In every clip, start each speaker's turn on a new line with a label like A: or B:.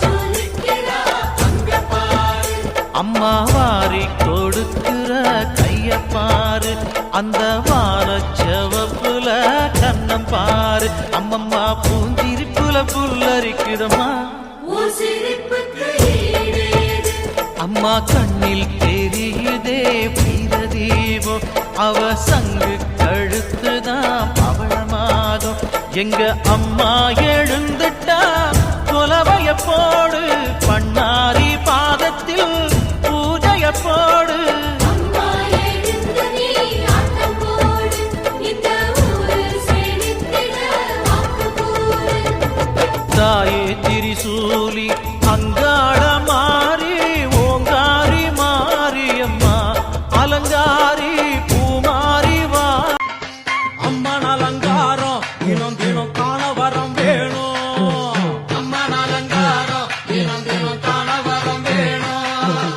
A: ஜொலிக்கிறா அங்க பாரு, அம்மா வாரி கொடுக்கிற கைய பாரு, அந்த வானச்சவப்புல கண்ணம் பாரு, அம்மம்மா பூஞ்சிரிப்புல புல்லரிக்குதம்மா, அம்மா கண்ணில் தெரியுதே வீரதீபம், அவ சங்கு கழுத்துதான் பவளமாகும், எங்க அம்மா எழுந்துட்டா கொலவைய போடு, பண்ணாரி பாதத்தில் பூஜைய போடு, தாயே திரிசூலி அங்காள மாறி ஓங்காரி மாரியம்மா அலங்காரி பூமாரி வா,
B: அம்மன் அலங்காரம் தினம் தினம் காண வரம் வேணும், அம்மன் அலங்காரம் தினம் தினம் காண வரம் வேணும்,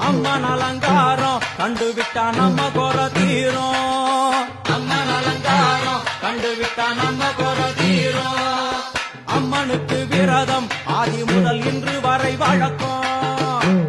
B: அம்மன் அலங்காரம் கண்டுவிட்டா நம்ம குற தீரும், அம்மன் அலங்காரம் கண்டுவிட்டா நம்ம குற தீரும், அம்மனுக்கு விரதம் ஆதி முதல் இன்று வரை வழக்கம்.